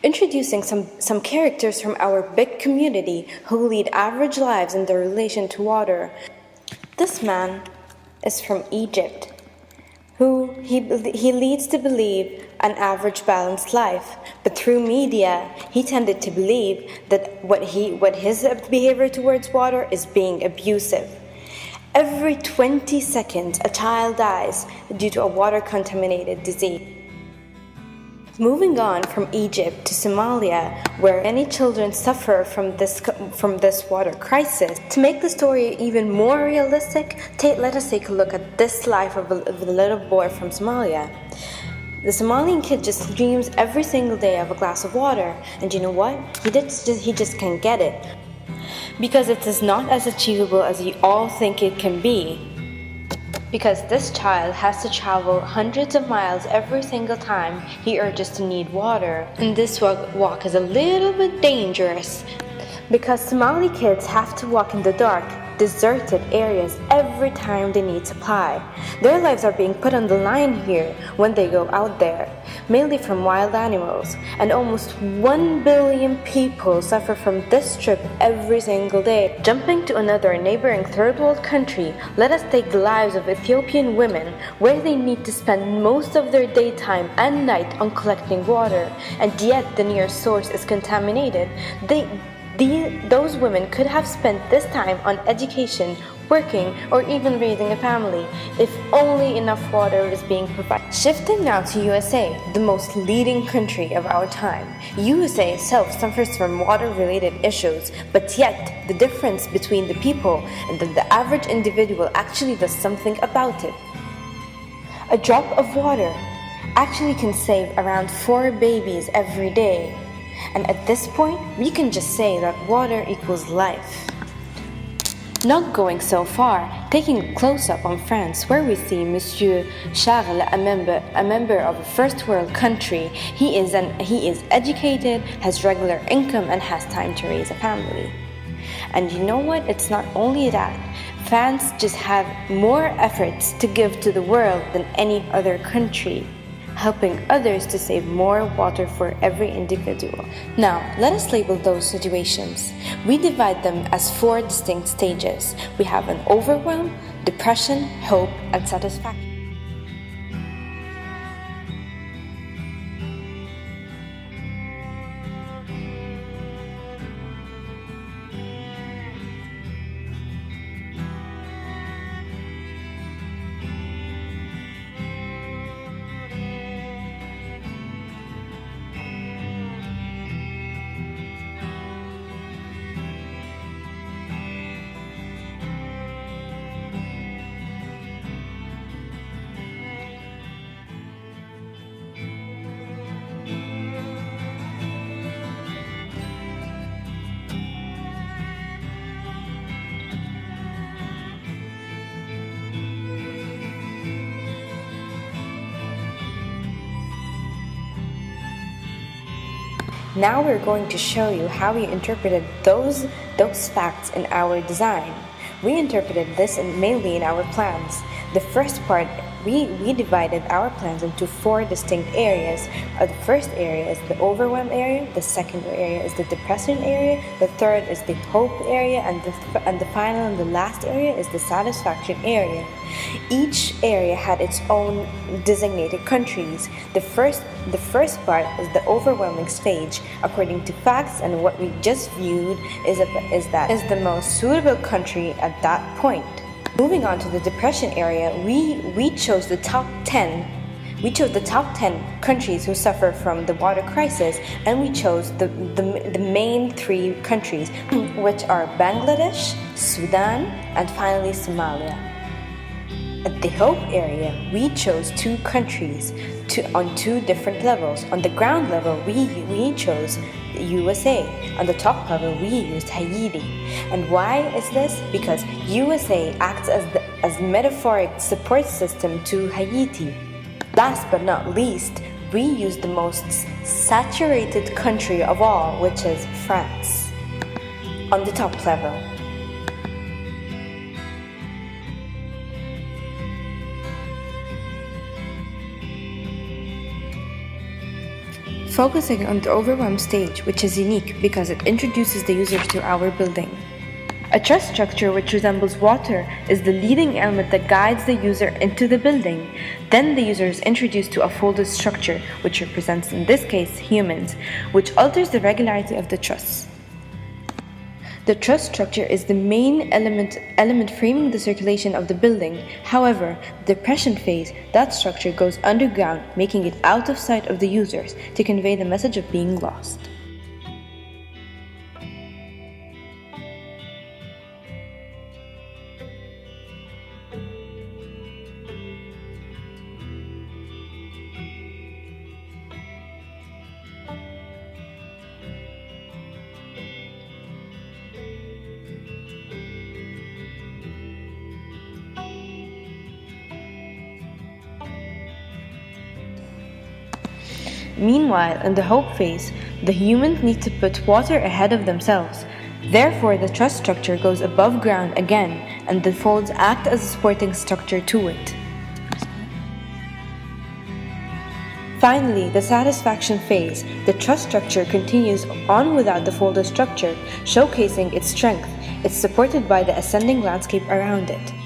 Introducing some characters from our big community who lead average lives in their relation to water. This man is from Egypt, who he leads to believe an average balanced life, but through media he tended to believe that what his behavior towards water is being abusive. Every 20 seconds a child dies due to a water contaminated disease. Moving on from Egypt to Somalia, where many children suffer from this water crisis. To make the story even more realistic, let us take a look at this life of a little boy from Somalia. The Somalian kid just dreams every single day of a glass of water, and you know what? He just can't get it, because it is not as achievable as you all think it can be. Because this child has to travel hundreds of miles every single time he urges to need water. And this walk is a little bit dangerous, because Somali kids have to walk in the dark, deserted areas every time they need supply. Their lives are being put on the line here when they go out there, mainly from wild animals, and almost 1 billion people suffer from this trip every single day. Jumping to another neighboring third world country, let us take the lives of Ethiopian women, where they need to spend most of their daytime and night on collecting water, and yet the nearest source is contaminated. Those women could have spent this time on education, working, or even raising a family, if only enough water is being provided. Shifting now to USA, the most leading country of our time. USA itself suffers from water-related issues, but yet the difference between the people and the average individual actually does something about it. A drop of water actually can save around 4 babies every day. And at this point, we can just say that water equals life. Not going so far, taking a close-up on France, where we see Monsieur Charles, a member of a first world country. He is educated, has regular income, and has time to raise a family. And you know what? It's not only that. France just have more efforts to give to the world than any other country, helping others to save more water for every individual. Now, let us label those situations. We divide them as 4 distinct stages. We have an overwhelm, depression, hope, and satisfaction. Now we're going to show you how we interpreted those facts in our design. We interpreted this mainly in our plans. The first part, we divided our plans into 4 distinct areas. The first area is the overwhelm area, the second area is the depression area, the third is the hope area, and the final and the last area is the satisfaction area. Each area had its own designated countries. The first part is the overwhelming stage. According to facts and what we just viewed, is the most suitable country at that point. Moving on to the depression area, we chose the top 10. We chose the top 10 countries who suffer from the water crisis, and we chose the main 3 countries, which are Bangladesh, Sudan, and finally Somalia. At the hope area, we chose 2 countries on 2 different levels. On the ground level, we chose USA. On the top level, we used Haiti. And why is this? Because USA acts as metaphoric support system to Haiti. Last but not least, we used the most saturated country of all, which is France, on the top level. focusing on the overwhelmed stage, which is unique because it introduces the user to our building. A truss structure, which resembles water, is the leading element that guides the user into the building. Then the user is introduced to a folded structure, which represents, in this case, humans, which alters the regularity of the truss. The truss structure is the main element framing the circulation of the building. However, the depression phase, that structure goes underground, making it out of sight of the users to convey the message of being lost. Meanwhile, in the hope phase, the humans need to put water ahead of themselves. Therefore, the truss structure goes above ground again, and the folds act as a supporting structure to it. Finally, the satisfaction phase, the truss structure continues on without the folded structure, showcasing its strength. It's supported by the ascending landscape around it.